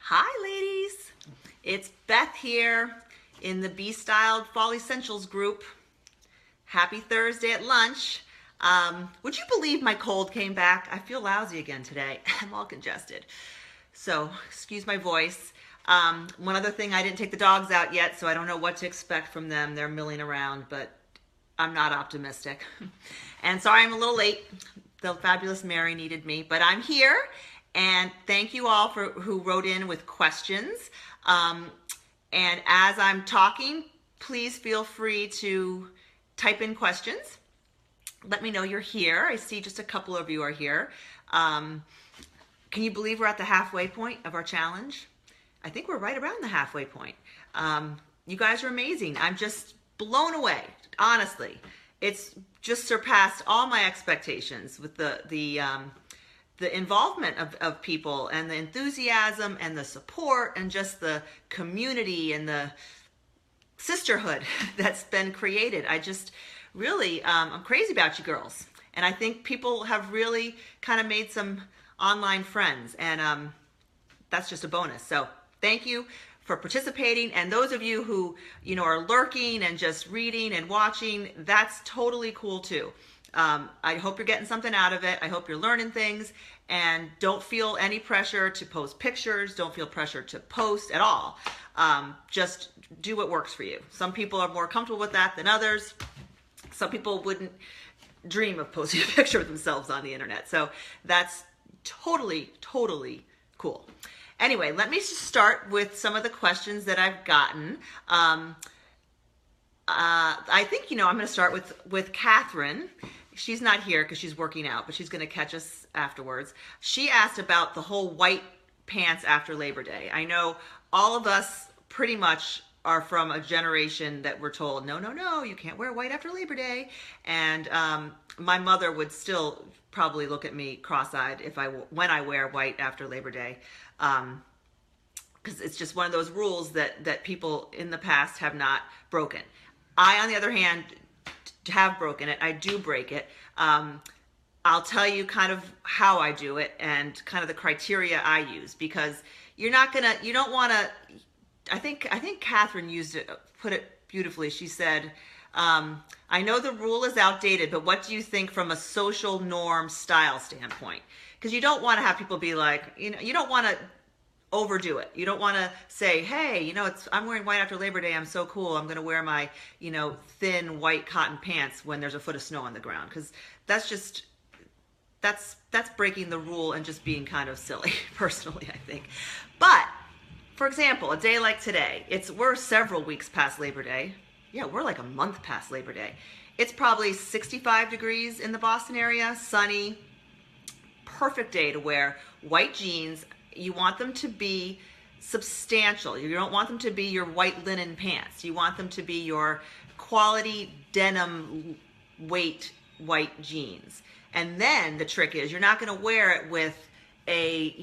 Hi ladies, it's Beth here in the Be Styled Fall Essentials group. Happy Thursday at lunch. Would you believe my cold came back? I feel lousy again today. I'm all congested. So excuse my voice. One other thing, I didn't take the dogs out yet, so I don't know what to expect from them. They're milling around, but I'm not optimistic. And sorry I'm a little late. The fabulous Mary needed me, but I'm here. And thank you all for who wrote in with questions. And as I'm talking, please feel free to type in questions. Let me know you're here. I see just a couple of you are here. Can you believe we're at the halfway point of our challenge? I think we're right around the halfway point. You guys are amazing. I'm just blown away, honestly. It's just surpassed all my expectations with the involvement of people and the enthusiasm and the support and just the community and the sisterhood that's been created. I just really, I'm crazy about you girls. And I think people have really kind of made some online friends, and that's just a bonus. So thank you for participating. And those of you who, are lurking and just reading and watching, that's totally cool too. I hope you're getting something out of it. I hope you're learning things, and don't feel any pressure to post pictures. Don't feel pressure to post at all. Just do what works for you. Some people are more comfortable with that than others. Some people wouldn't dream of posting a picture of themselves on the internet. So that's totally, totally cool. Anyway, let me just start with some of the questions that I've gotten. I think, I'm going to start with Catherine. She's not here because she's working out, but she's going to catch us afterwards. She asked about the whole white pants after Labor Day. I know all of us pretty much are from a generation that we're told, no, you can't wear white after Labor Day. And my mother would still probably look at me cross-eyed when I wear white after Labor Day. Because it's just one of those rules that people in the past have not broken. I, on the other hand, have broken it. I do break it. I'll tell you kind of how I do it and kind of the criteria I use, because you don't want to, I think Catherine put it beautifully. She said, I know the rule is outdated, but what do you think from a social norm style standpoint? Because you don't want to have people be like, you don't want to overdo it. You don't want to say, hey, I'm wearing white after Labor Day. I'm so cool. I'm going to wear my, thin white cotton pants when there's a foot of snow on the ground. Because that's breaking the rule and just being kind of silly, personally, I think. But for example, a day like today, we're several weeks past Labor Day. Yeah, we're like a month past Labor Day. It's probably 65 degrees in the Boston area, sunny, perfect day to wear white jeans. You want them to be substantial. You don't want them to be your white linen pants. You want them to be your quality denim weight white jeans. And then the trick is you're not going to wear it with a,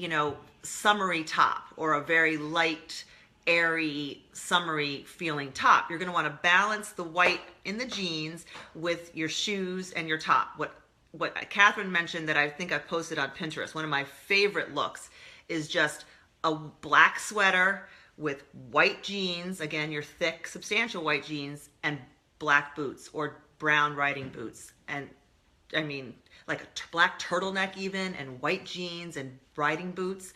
summery top or a very light, airy, summery feeling top. You're going to want to balance the white in the jeans with your shoes and your top. What Catherine mentioned that I think I posted on Pinterest, one of my favorite looks is just a black sweater with white jeans, again, your thick, substantial white jeans, and black boots or brown riding boots. And I mean, like a black turtleneck even, and white jeans and riding boots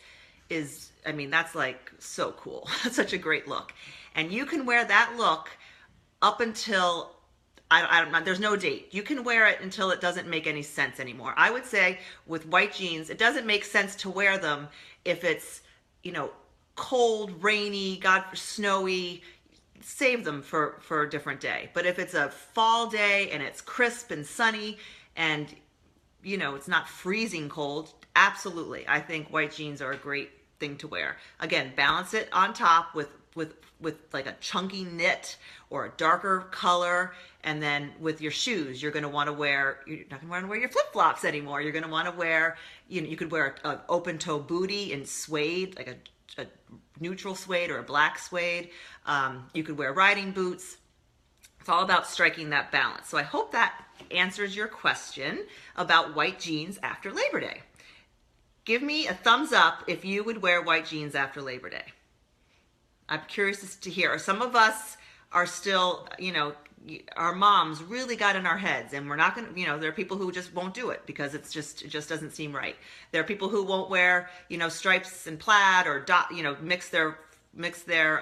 that's like so cool. That's such a great look. And you can wear that look up until, there's no date. You can wear it until it doesn't make any sense anymore. I would say with white jeans, it doesn't make sense to wear them if it's, cold, rainy, snowy. Save them for a different day. But if it's a fall day and it's crisp and sunny and, it's not freezing cold, absolutely. I think white jeans are a great thing to wear. Again, balance it on top with like a chunky knit or a darker color. And then with your shoes, you're not going to wear your flip-flops anymore. You're going to want to wear, you could wear an open toe bootie in suede, like a neutral suede or a black suede. You could wear riding boots. It's all about striking that balance. So I hope that answers your question about white jeans after Labor Day. Give me a thumbs up if you would wear white jeans after Labor Day. I'm curious to hear. Some of us are still, our moms really got in our heads, and we're not going to, there are people who just won't do it because it just doesn't seem right. There are people who won't wear, stripes and plaid or mix their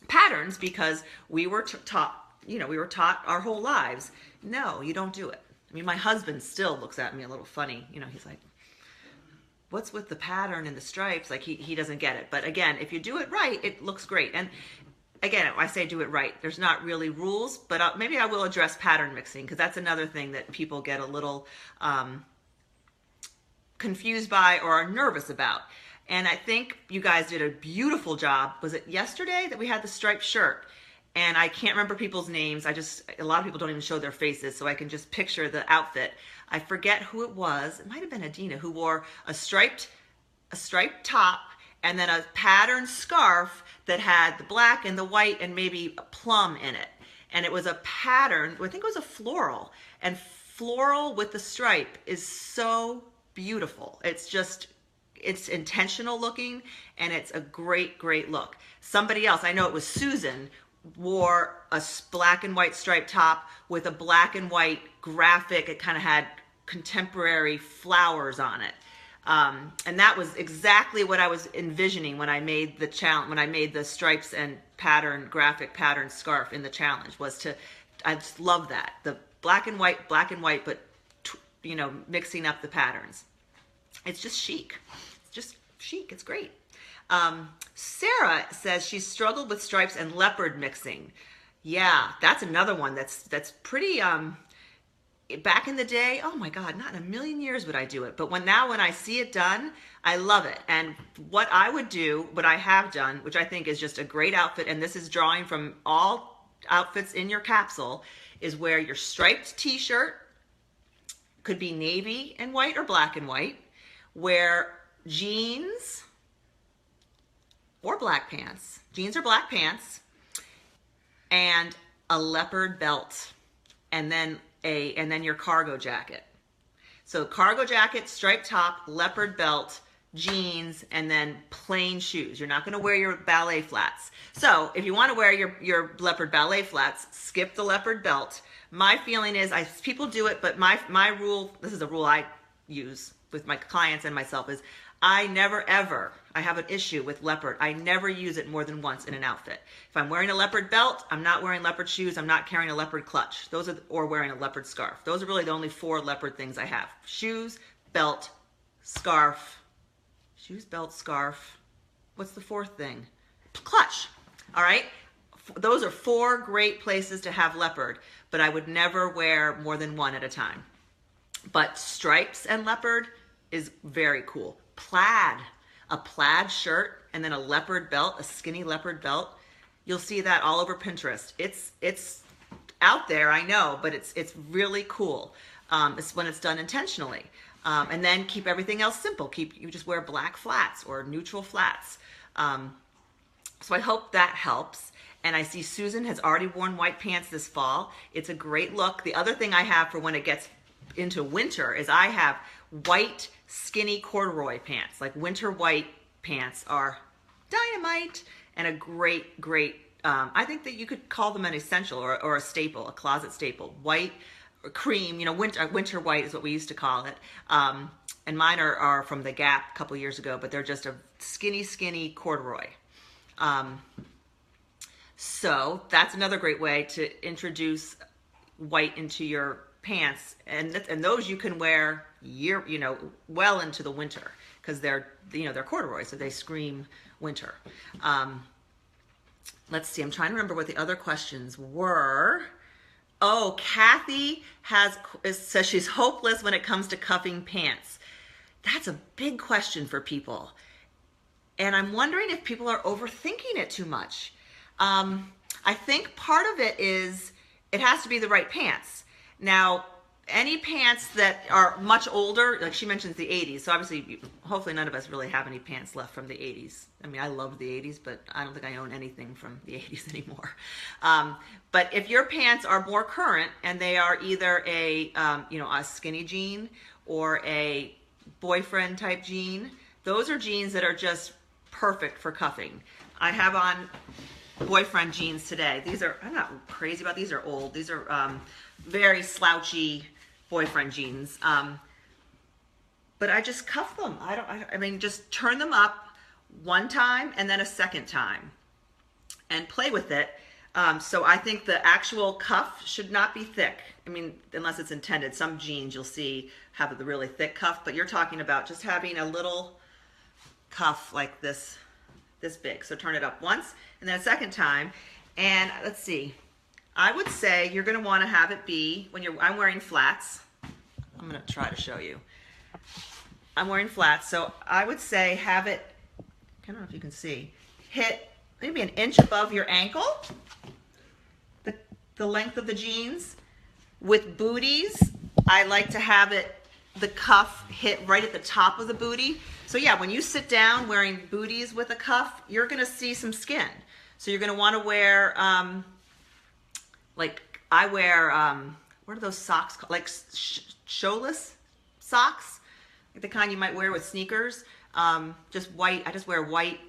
patterns because we were taught our whole lives. No, you don't do it. I mean, my husband still looks at me a little funny. He's like, what's with the pattern and the stripes? Like he doesn't get it. But again, if you do it right, it looks great. And again, I say do it right. There's not really rules, but maybe I will address pattern mixing because that's another thing that people get a little confused by or are nervous about. And I think you guys did a beautiful job. Was it yesterday that we had the striped shirt? And I can't remember people's names. A lot of people don't even show their faces, so I can just picture the outfit. I forget who it was. It might have been Adina who wore a striped top and then a patterned scarf that had the black and the white and maybe a plum in it. And it was a pattern, I think it was a floral. And floral with the stripe is so beautiful. It's intentional looking, and it's a great, great look. Somebody else, I know it was Susan, wore a black and white striped top with a black and white graphic. It kind of had contemporary flowers on it. And that was exactly what I was envisioning when I made the challenge, when I made the stripes and graphic pattern scarf in the challenge, I just love that. The black and white, but mixing up the patterns. It's just chic. It's great. Sarah says she struggled with stripes and leopard mixing. Yeah, that's another one that's pretty, back in the day, oh my God, not in a million years would I do it. But when I see it done, I love it. And what I would do, what I have done, which I think is just a great outfit, and this is drawing from all outfits in your capsule, is wear your striped t-shirt, could be navy and white or black and white, wear jeans or black pants, jeans or black pants, and a leopard belt, and then your cargo jacket. So cargo jacket, striped top, leopard belt, jeans, and then plain shoes. You're not going to wear your ballet flats. So if you want to wear your leopard ballet flats, skip the leopard belt. My feeling is, people do it, but my rule, this is a rule I use with my clients and myself, is I never ever, I have an issue with leopard. I never use it more than once in an outfit. If I'm wearing a leopard belt, I'm not wearing leopard shoes, I'm not carrying a leopard clutch. Or wearing a leopard scarf. Those are really the only 4 leopard things I have. Shoes, belt, scarf. Shoes, belt, scarf. What's the 4th thing? Clutch. All right? Those are 4 great places to have leopard, but I would never wear more than 1 at a time. But stripes and leopard is very cool. Plaid, a plaid shirt, and then a leopard belt, a skinny leopard belt. You'll see that all over Pinterest. It's out there, I know, but it's really cool. It's when it's done intentionally. And then keep everything else simple. You just wear black flats or neutral flats. So I hope that helps. And I see Susan has already worn white pants this fall. It's a great look. The other thing I have for when it gets into winter is I have white skinny corduroy pants. Like winter white pants are dynamite and a great, I think that you could call them an essential or a staple, a closet staple. White or cream, winter white is what we used to call it. And mine are from the Gap a couple years ago, but they're just a skinny corduroy. So that's another great way to introduce white into your pants, and those you can wear well into the winter because they're corduroy, so they scream winter. Let's see, I'm trying to remember what the other questions were. Oh, Kathy says she's hopeless when it comes to cuffing pants. That's a big question for people, and I'm wondering if people are overthinking it too much. I think part of it is it has to be the right pants. Now, any pants that are much older, like she mentions the 80s, so obviously, hopefully none of us really have any pants left from the 80s. I mean, I loved the 80s, but I don't think I own anything from the 80s anymore. But if your pants are more current and they are either a skinny jean or a boyfriend type jean. Those are jeans that are just perfect for cuffing. I have on boyfriend jeans today. These are, I'm not crazy about, these are old. These are very slouchy boyfriend jeans. But I just cuff them. I mean, just turn them up one time and then a second time and play with it. So I think the actual cuff should not be thick. I mean, unless it's intended. Some jeans you'll see have the really thick cuff, but you're talking about just having a little cuff like this big. So turn it up once and then a second time. And let's see, I would say you're going to want to have it be when I'm wearing flats. I'm going to try to show you. I'm wearing flats, so I would say have it, I don't know if you can see, hit maybe an inch above your ankle, the length of the jeans. With booties, I like to have the cuff hit right at the top of the booty. So yeah, when you sit down wearing booties with a cuff, you're gonna see some skin. So you're gonna wanna wear, like I wear, what are those socks called? Like showless socks, like the kind you might wear with sneakers. Just white, I just wear white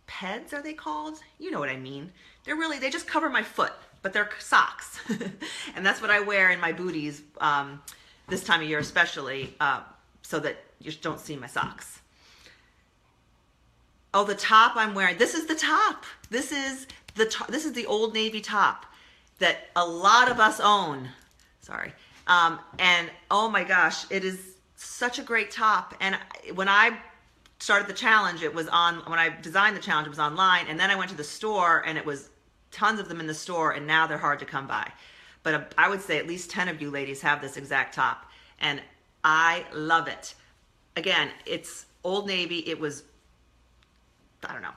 peds, are they called? You know what I mean. They just cover my foot, but they're socks. And that's what I wear in my booties this time of year especially, so that you don't see my socks. Oh, the top I'm wearing, this is the top. This is the Old Navy top that a lot of us own. Sorry. And oh my gosh, it is such a great top. And when I started the challenge, when I designed the challenge, it was online, and then I went to the store and it was tons of them in the store, and now they're hard to come by. But I would say at least 10 of you ladies have this exact top, and I love it. Again, it's Old Navy. It was, I don't know,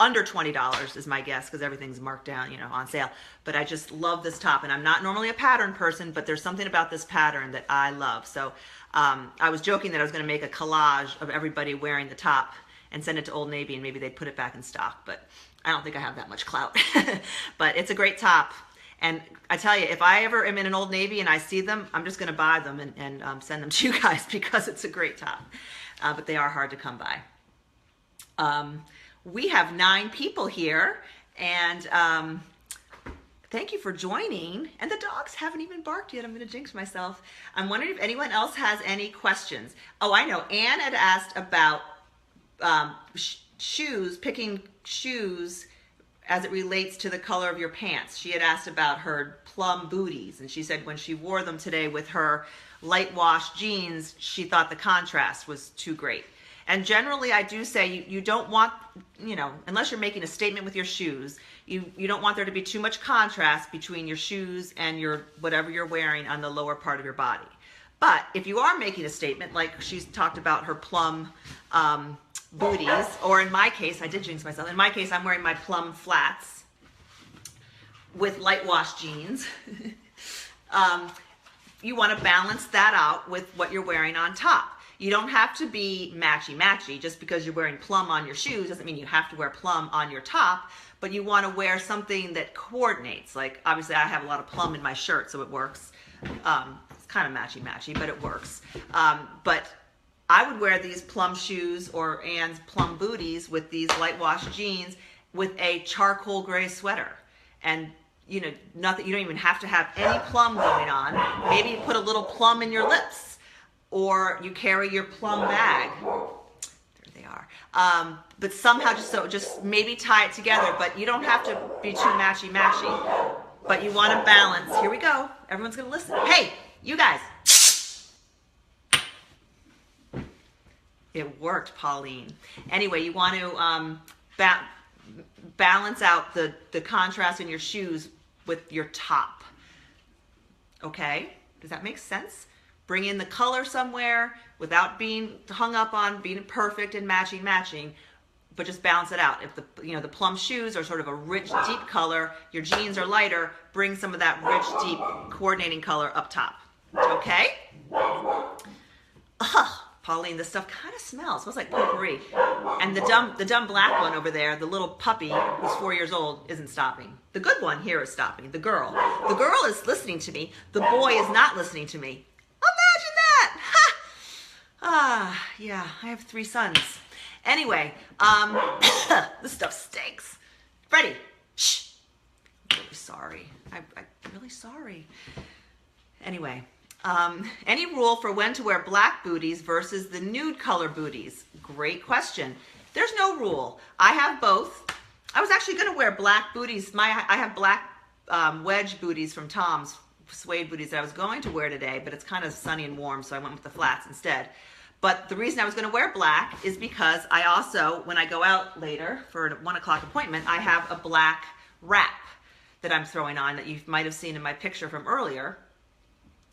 under $20 is my guess, because everything's marked down, you know, on sale. But I just love this top, and I'm not normally a pattern person, but there's something about this pattern that I love. So I was joking that I was going to make a collage of everybody wearing the top and send it to Old Navy, and maybe they'd put it back in stock, but I don't think I have that much clout. But it's a great top. And I tell you, if I ever am in an Old Navy and I see them, I'm just going to buy them and send them to you guys, because it's a great top. But they are hard to come by. We have 9 people here, and thank you for joining. And the dogs haven't even barked yet. I'm going to jinx myself. I'm wondering if anyone else has any questions. Oh, I know. Anne had asked about shoes, picking shoes as it relates to the color of your pants. She had asked about her plum booties, and she said when she wore them today with her light wash jeans, she thought the contrast was too great. And generally, I do say you don't want, you know, unless you're making a statement with your shoes, you don't want there to be too much contrast between your shoes and your whatever you're wearing on the lower part of your body. But if you are making a statement, like she's talked about her plum booties, or in my case, I did jinx myself. In my case, I'm wearing my plum flats with light wash jeans. You want to balance that out with what you're wearing on top. You don't have to be matchy-matchy. Just because you're wearing plum on your shoes doesn't mean you have to wear plum on your top, but you want to wear something that coordinates. Like, obviously, I have a lot of plum in my shirt, so it works. It's kind of matchy-matchy, but it works. But I would wear these plum shoes or Anne's plum booties with these light wash jeans with a charcoal gray sweater. And you know, nothing, you don't even have to have any plum going on. Maybe you put a little plum in your lips, or you carry your plum bag. There they are. But somehow just maybe tie it together, but you don't have to be too matchy-matchy. But you want to balance. Here we go. Everyone's going to listen. Hey, you guys. It worked, Pauline. Anyway, you want to balance out the contrast in your shoes with your top. Okay? Does that make sense? Bring in the color somewhere without being hung up on being perfect and matching, but just balance it out. If the plum shoes are sort of a rich, deep color, your jeans are lighter, bring some of that rich, deep, coordinating color up top. Okay? Ugh. Pauline, this stuff kind of smells. It smells like potpourri. And the dumb black one over there, the little puppy who's 4 years old, isn't stopping. The good one here is stopping. The girl. The girl is listening to me. The boy is not listening to me. Imagine that! Ha! Yeah, I have 3 sons. Anyway, this stuff stinks. Freddie, shh. I'm really sorry. I'm really sorry. Anyway, any rule for when to wear black booties versus the nude color booties? Great question. There's no rule. I have both. I was actually going to wear black booties. I have black wedge booties from Tom's, suede booties that I was going to wear today, but it's kind of sunny and warm, so I went with the flats instead. But the reason I was going to wear black is because I also, when I go out later for a 1 o'clock appointment, I have a black wrap that I'm throwing on that you might have seen in my picture from earlier.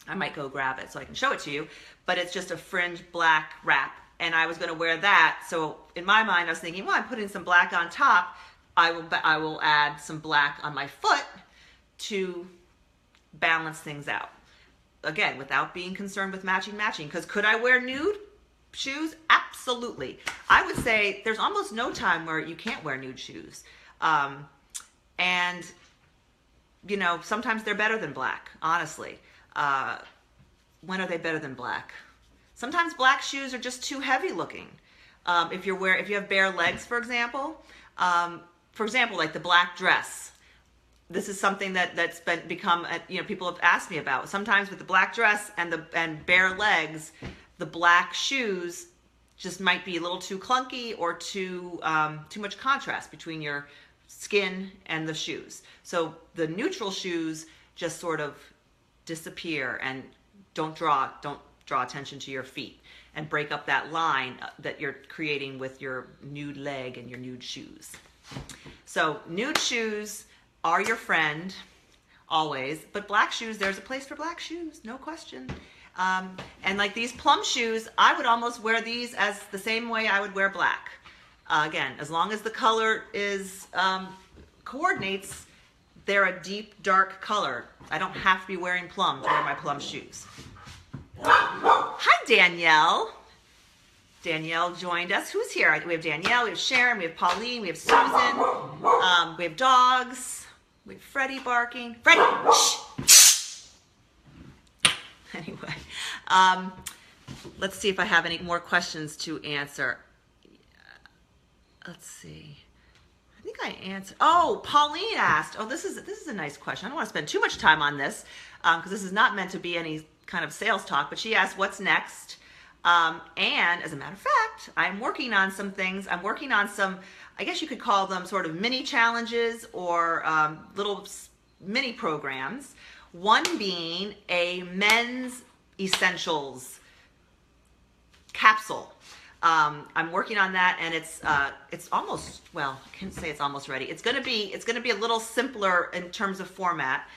I might go grab it so I can show it to you, but it's just a fringe black wrap, and I was going to wear that. So in my mind, I was thinking, well, I'm putting some black on top. I will add some black on my foot to balance things out. Again, without being concerned with matching. Because could I wear nude shoes? Absolutely. I would say there's almost no time where you can't wear nude shoes. And, you know, sometimes they're better than black, honestly. When are they better than black? Sometimes black shoes are just too heavy looking. If you have bare legs, for example, like the black dress. This is something that's become, people have asked me about. Sometimes with the black dress and bare legs, the black shoes just might be a little too clunky or too much contrast between your skin and the shoes. So the neutral shoes just sort of disappear and don't draw attention to your feet and break up that line that you're creating with your nude leg and your nude shoes. So nude shoes are your friend, always. But black shoes, there's a place for black shoes, no question. And like these plum shoes, I would almost wear these as the same way I would wear black. Again, as long as the color is coordinates, they're a deep, dark color. I don't have to be wearing plum to wear my plum shoes. Hi, Danielle. Danielle joined us. Who's here? We have Danielle, we have Sharon, we have Pauline, we have Susan, we have dogs. We have Freddie barking. Freddie, shh. Anyway, let's see if I have any more questions to answer. Let's see. I think I answered. Oh, Pauline asked. Oh, this is a nice question. I don't want to spend too much time on this because this is not meant to be any kind of sales talk. But she asked, "What's next?" And as a matter of fact, I'm working on some things. I'm working on some, I guess you could call them sort of mini challenges or little mini programs. One being a men's essentials capsule. I'm working on that, and it's almost, well, I can't say it's almost ready. It's gonna be a little simpler in terms of format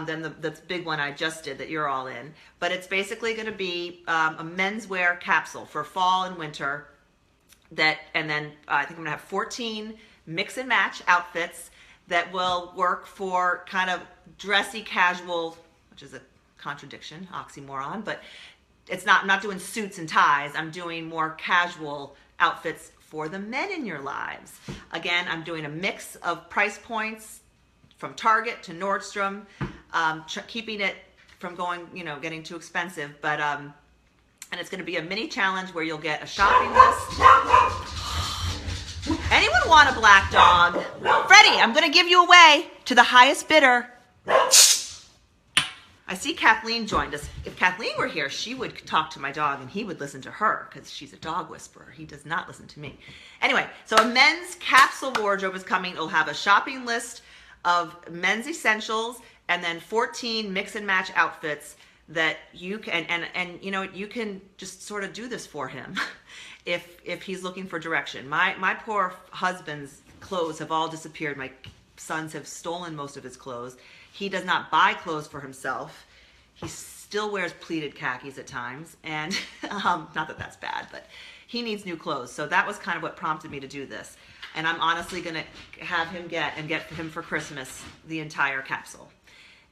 than the big one I just did that you're all in. But it's basically going to be a menswear capsule for fall and winter. And then I think I'm going to have 14 mix and match outfits that will work for kind of dressy casual, which is a contradiction, oxymoron, but I'm not doing suits and ties. I'm doing more casual outfits for the men in your lives. Again, I'm doing a mix of price points from Target to Nordstrom, keeping it from getting too expensive. But and it's going to be a mini challenge where you'll get a shopping list. Anyone want a black dog? Freddie, I'm going to give you away to the highest bidder. I see Kathleen joined us. If Kathleen were here, she would talk to my dog and he would listen to her because she's a dog whisperer. He does not listen to me. Anyway, so a men's capsule wardrobe is coming. It'll have a shopping list of men's essentials and then 14 mix and match outfits that you can, and you can just sort of do this for him if he's looking for direction. My poor husband's clothes have all disappeared. My sons have stolen most of his clothes. He does not buy clothes for himself. He still wears pleated khakis at times, and not that that's bad, but he needs new clothes. So that was kind of what prompted me to do this. And I'm honestly going to have him get for him for Christmas the entire capsule.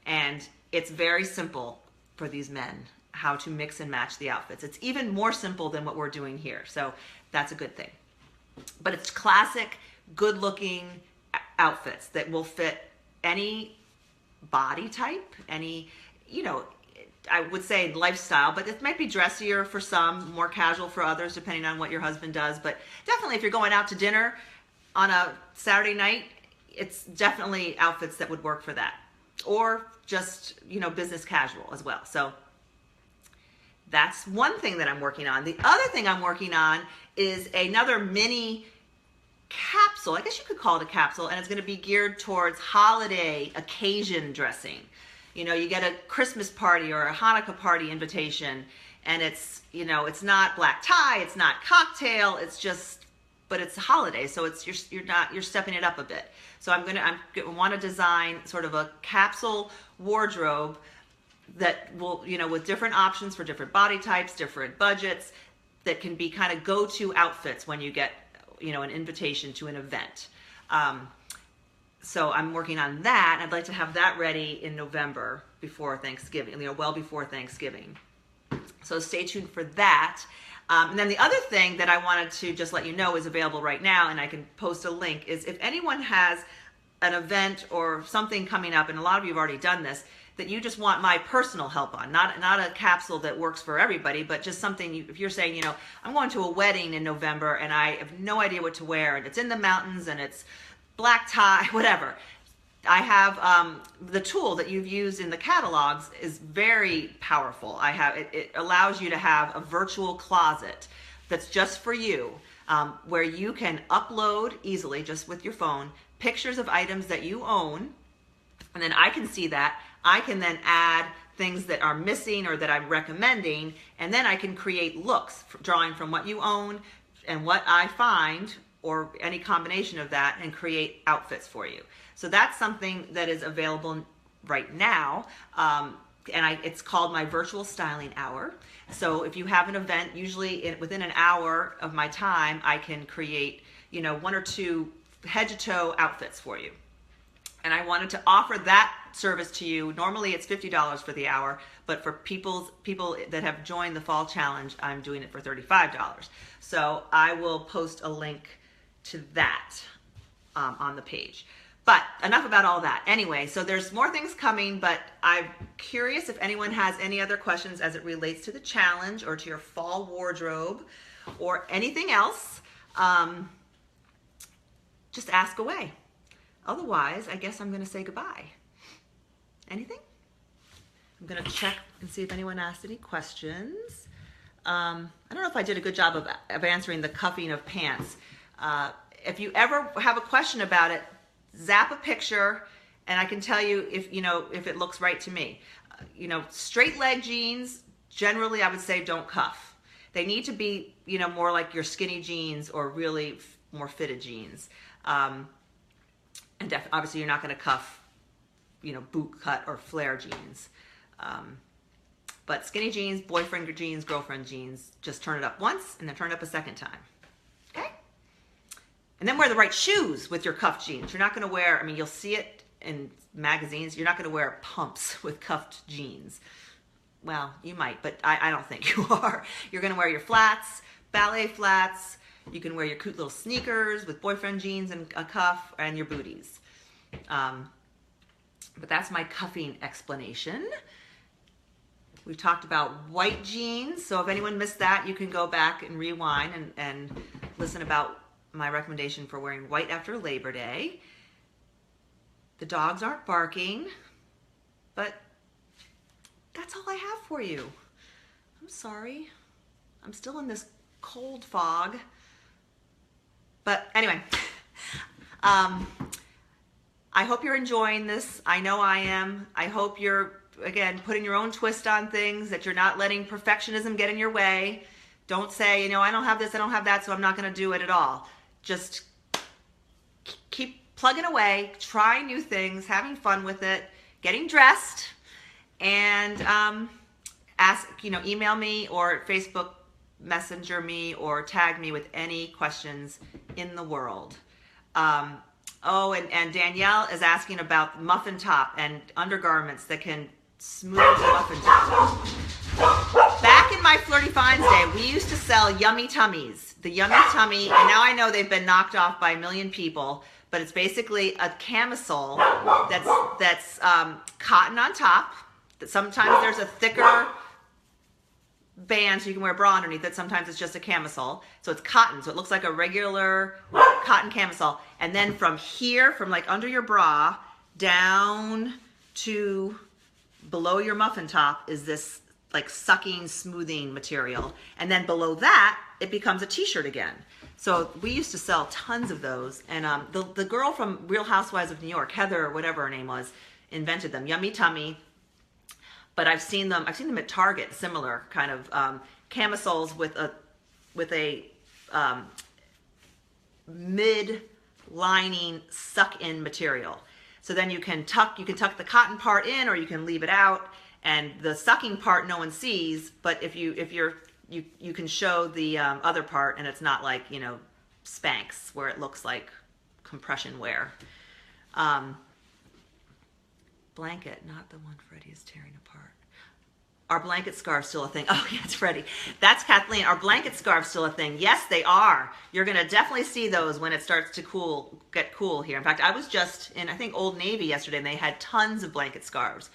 And it's very simple for these men, how to mix and match the outfits. It's even more simple than what we're doing here. So that's a good thing. But it's classic, good-looking outfits that will fit any body type, any, I would say lifestyle, but it might be dressier for some, more casual for others, depending on what your husband does. But definitely if you're going out to dinner on a Saturday night, it's definitely outfits that would work for that. Or just, business casual as well. So that's one thing that I'm working on. The other thing I'm working on is another mini capsule. I guess you could call it a capsule, and it's going to be geared towards holiday occasion dressing. You get a Christmas party or a Hanukkah party invitation, and it's, it's not black tie, it's not cocktail, but it's a holiday, so you're stepping it up a bit. So I want to design sort of a capsule wardrobe that will, with different options for different body types, different budgets, that can be kind of go-to outfits when you get, an invitation to an event. So I'm working on that. I'd like to have that ready in November before Thanksgiving, well before Thanksgiving. So stay tuned for that. And then the other thing that I wanted to just let you know is available right now, and I can post a link, is if anyone has an event or something coming up, and a lot of you have already done this, that you just want my personal help on, not a capsule that works for everybody, but just something, if you're saying, I'm going to a wedding in November and I have no idea what to wear, and it's in the mountains and it's black tie, whatever. I have the tool that you've used in the catalogs is very powerful. It allows you to have a virtual closet that's just for you, where you can upload easily, just with your phone, pictures of items that you own, and then I can see that. I can then add things that are missing or that I'm recommending, and then I can create looks, drawing from what you own and what I find, or any combination of that, and create outfits for you. So that's something that is available right now, and it's called my virtual styling hour. So if you have an event, usually within an hour of my time, I can create, one or two head to toe outfits for you. And I wanted to offer that service to you. Normally it's $50 for the hour, but for people that have joined the fall challenge, I'm doing it for $35. So I will post a link to that on the page. But enough about all that. Anyway, so there's more things coming, but I'm curious if anyone has any other questions as it relates to the challenge or to your fall wardrobe or anything else. Just ask away. Otherwise, I guess I'm going to say goodbye. Anything? I'm going to check and see if anyone asked any questions. I don't know if I did a good job of answering the cuffing of pants. If you ever have a question about it, zap a picture and I can tell you if it looks right to me. Straight leg jeans, generally I would say don't cuff. They need to be, more like your skinny jeans or really more fitted jeans. And obviously you're not going to cuff, boot cut or flare jeans. But skinny jeans, boyfriend jeans, girlfriend jeans, just turn it up once and then turn it up a second time. Okay? And then wear the right shoes with your cuffed jeans. You're not going to wear, you'll see it in magazines, you're not going to wear pumps with cuffed jeans. Well, you might, but I don't think you are. You're going to wear your flats, ballet flats. You can wear your cute little sneakers with boyfriend jeans and a cuff, and your booties. But that's my cuffing explanation. We've talked about white jeans, so if anyone missed that, you can go back and rewind and listen about my recommendation for wearing white after Labor Day. The dogs aren't barking, but that's all I have for you. I'm sorry. I'm still in this cold fog. But anyway, I hope you're enjoying this. I know I am. I hope you're, again, putting your own twist on things, that you're not letting perfectionism get in your way. Don't say, I don't have this, I don't have that, so I'm not going to do it at all. Just keep plugging away, trying new things, having fun with it, getting dressed, and email me or Facebook Messenger me or tag me with any questions in the world. And Danielle is asking about muffin top and undergarments that can smooth the muffin top. Back in my Flirty Finds day, we used to sell Yummy Tummies. The Yummy Tummy, and now I know they've been knocked off by a million people, but it's basically a camisole that's cotton on top, Sometimes there's a thicker band so you can wear a bra underneath it. Sometimes it's just a camisole. So it's cotton, so it looks like a regular cotton camisole. And then from here, from like under your bra down to below your muffin top is this like sucking, smoothing material. And then below that, it becomes a t-shirt again. So we used to sell tons of those. And the girl from Real Housewives of New York, Heather, or whatever her name was, invented them. Yummy Tummy. But I've seen them at Target, similar kind of camisoles with a mid-lining suck-in material. So then you can tuck the cotton part in, or you can leave it out, and the sucking part no one sees. But if you can show the other part, and it's not like, you know, Spanx where it looks like compression wear. Blanket, not the one Freddie is tearing apart. Are blanket scarves still a thing? Oh, yeah, it's Freddie. That's Kathleen. Are blanket scarves still a thing? Yes, they are. You're going to definitely see those when it starts to get cool here. In fact, I was just in, I think, Old Navy yesterday, and they had tons of blanket scarves.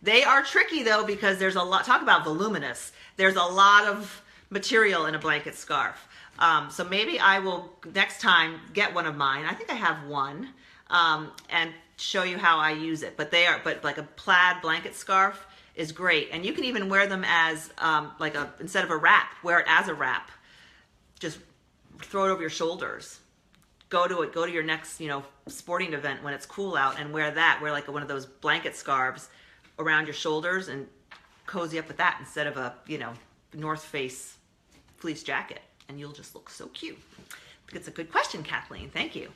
They are tricky, though, because there's a lot, talk about voluminous. There's a lot of material in a blanket scarf. So maybe I will, next time, get one of mine. I think I have one, and show you how I use it. But like a plaid blanket scarf is great, and you can even wear them as instead of a wrap, wear it as a wrap. Just throw it over your shoulders. Go to your next, you know, sporting event when it's cool out, and wear that. Wear like one of those blanket scarves around your shoulders and cozy up with that instead of a, you know, North Face fleece jacket, and you'll just look so cute. It's a good question, Kathleen. Thank you.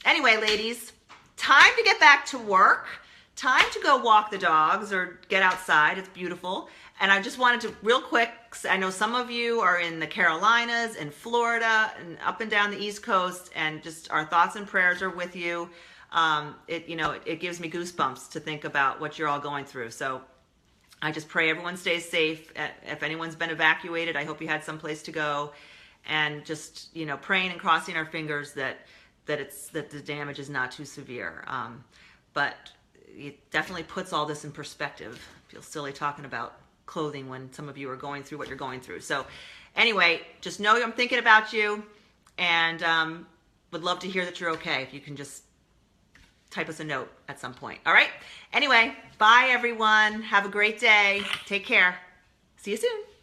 Anyway, ladies, time to get back to work. Time to go walk the dogs or get outside. It's beautiful. And I just wanted to, real quick, I know some of you are in the Carolinas and Florida and up and down the East Coast, and just our thoughts and prayers are with you. It gives me goosebumps to think about what you're all going through. So I just pray everyone stays safe. If anyone's been evacuated, I hope you had some place to go. And just, you know, praying and crossing our fingers that the damage is not too severe. But it definitely puts all this in perspective. I feel silly talking about clothing when some of you are going through what you're going through. So anyway, just know I'm thinking about you, and would love to hear that you're okay. If you can just type us a note at some point. All right? Anyway, bye everyone. Have a great day. Take care. See you soon.